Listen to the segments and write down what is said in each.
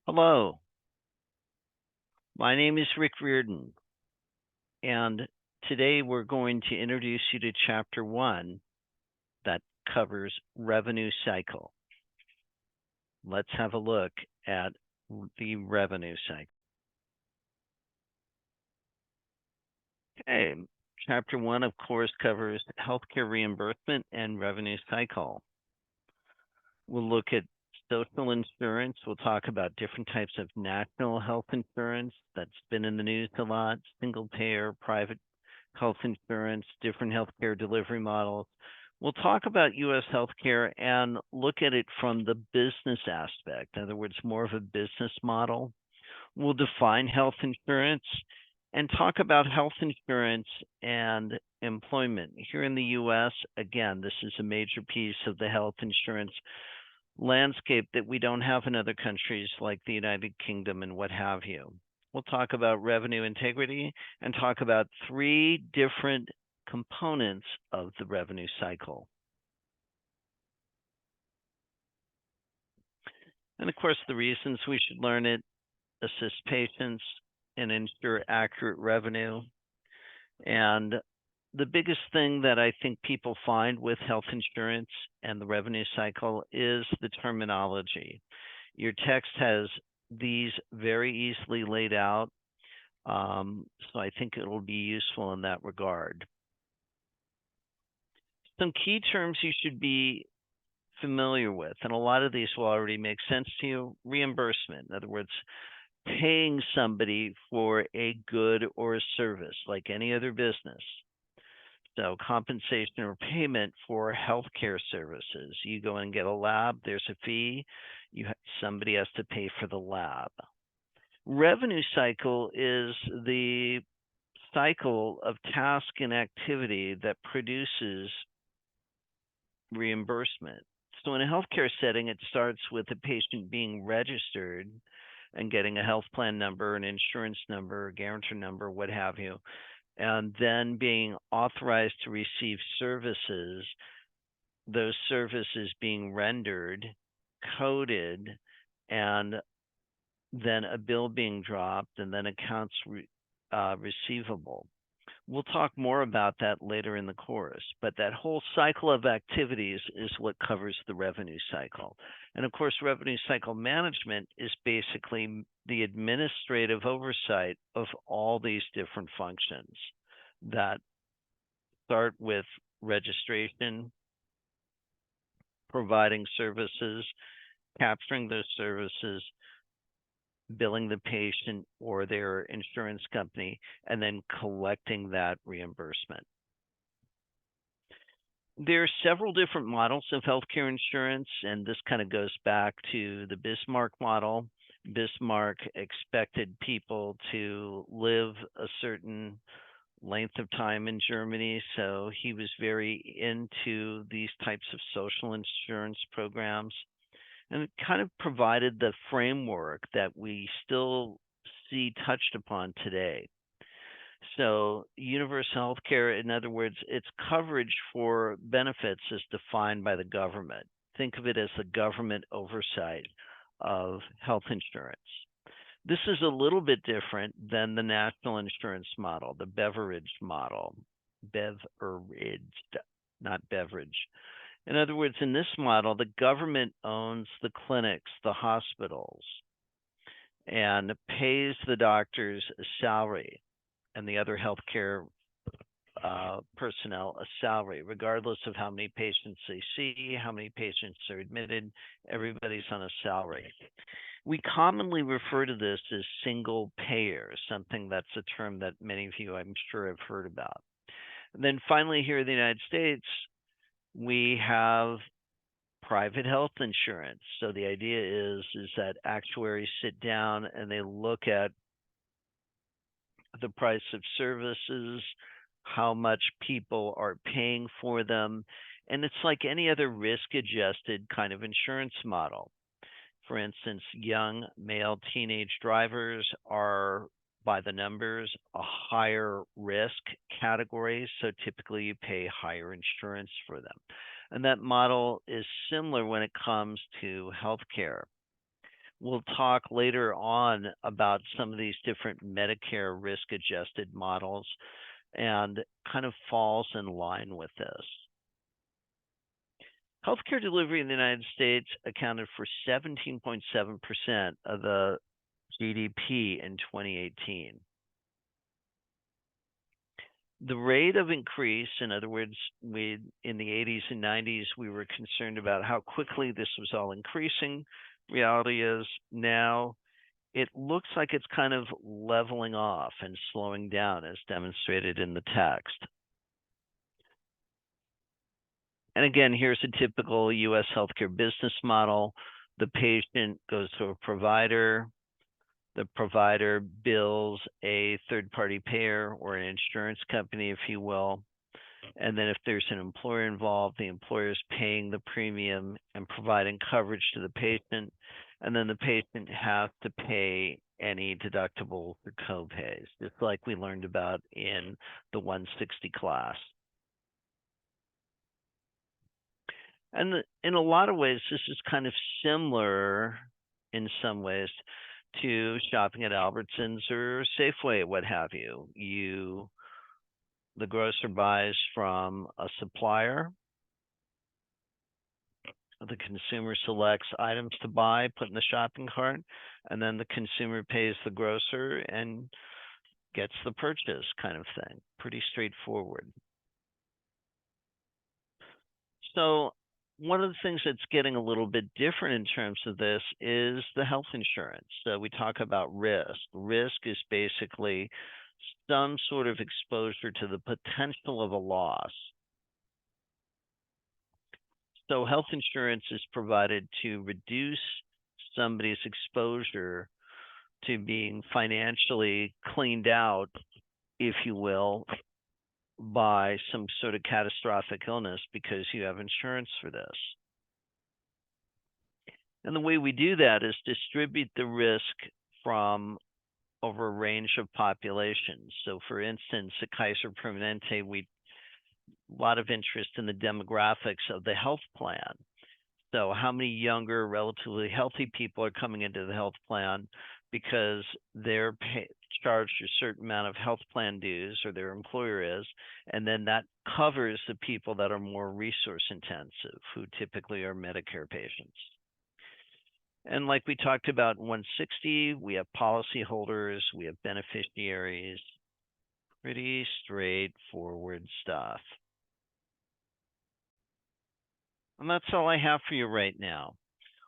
Hello, my name is Rick Reardon, and today we're going to introduce you to Chapter 1 that covers revenue cycle. Let's have a look at the revenue cycle. Okay, Chapter 1, of course, covers healthcare reimbursement and revenue cycle. We'll look at social insurance. We'll talk about different types of national health insurance that's been in the news a lot, single payer, private health insurance, different healthcare delivery models. We'll talk about U.S. healthcare and look at it from the business aspect. In other words, more of a business model. We'll define health insurance and talk about health insurance and employment. Here in the U.S., again, this is a major piece of the health insurance landscape that we don't have in other countries like the United Kingdom and what have you. We'll talk about revenue integrity and talk about three different components of the revenue cycle. And of course, the reasons we should learn it: assist patients and ensure accurate revenue. And the biggest thing that I think people find with health insurance and the revenue cycle is the terminology. Your text has these very easily laid out, so I think it'll be useful in that regard. Some key terms you should be familiar with, and a lot of these will already make sense to you. Reimbursement, in other words, paying somebody for a good or a service like any other business. So compensation or payment for healthcare services. You go and get a lab, there's a fee. Somebody has to pay for the lab. Revenue cycle is the cycle of task and activity that produces reimbursement. So in a healthcare setting, it starts with the patient being registered and getting a health plan number, an insurance number, a guarantor number, what have you, and then being authorized to receive services, those services being rendered, coded, and then a bill being dropped, and then accounts receivable. We'll talk more about that later in the course, but that whole cycle of activities is what covers the revenue cycle. And of course, revenue cycle management is basically the administrative oversight of all these different functions that start with registration, providing services, capturing those services, billing the patient or their insurance company, and then collecting that reimbursement. There are several different models of healthcare insurance, and this kind of goes back to the Bismarck model. Bismarck expected people to live a certain length of time in Germany, so he was very into these types of social insurance programs. And it kind of provided the framework that we still see touched upon today. So universal health care, in other words, its coverage for benefits is defined by the government. Think of it as the government oversight of health insurance. This is a little bit different than the national insurance model, the Beveridge model. Beveridge, not beverage. In other words, in this model, the government owns the clinics, the hospitals, and pays the doctors a salary and the other healthcare personnel a salary, regardless of how many patients they see, how many patients are admitted. Everybody's on a salary. We commonly refer to this as single payer, something that's a term that many of you, I'm sure, have heard about. And then finally, here in the United States, we have private health insurance. So the idea is that actuaries sit down and they look at the price of services, how much people are paying for them, and it's like any other risk-adjusted kind of insurance model. For instance, young male teenage drivers are, by the numbers, a higher risk category, so typically you pay higher insurance for them. And that model is similar when it comes to healthcare. We'll talk later on about some of these different Medicare risk adjusted models and kind of falls in line with this. Healthcare delivery in the United States accounted for 17.7% of the GDP in 2018. The rate of increase, in other words, in the 80s and 90s, we were concerned about how quickly this was all increasing. Reality is now it looks like it's kind of leveling off and slowing down as demonstrated in the text. And again, here's a typical US healthcare business model. The patient goes to a provider. The provider bills a third-party payer or an insurance company, if you will. And then if there's an employer involved, the employer is paying the premium and providing coverage to the patient. And then the patient has to pay any deductibles or copays, just like we learned about in the 160 class. And in a lot of ways, this is kind of similar in some ways to shopping at Albertsons or Safeway, what have you. The grocer buys from a supplier. The consumer selects items to buy, put in the shopping cart, and then the consumer pays the grocer and gets the purchase kind of thing. Pretty straightforward. So one of the things that's getting a little bit different in terms of this is the health insurance. So we talk about risk. Risk is basically some sort of exposure to the potential of a loss. So health insurance is provided to reduce somebody's exposure to being financially cleaned out, if you will, by some sort of catastrophic illness because you have insurance for this. And the way we do that is distribute the risk from over a range of populations. So for instance, at Kaiser Permanente, a lot of interest in the demographics of the health plan. So how many younger, relatively healthy people are coming into the health plan because they're charged a certain amount of health plan dues, or their employer is, and then that covers the people that are more resource intensive, who typically are Medicare patients. And like we talked about in 160, we have policyholders, we have beneficiaries, pretty straightforward stuff. And that's all I have for you right now.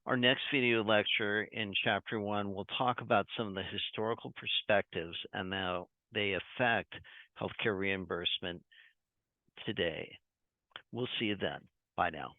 Our next video lecture in Chapter 1 will talk about some of the historical perspectives and how they affect healthcare reimbursement today. We'll see you then. Bye now.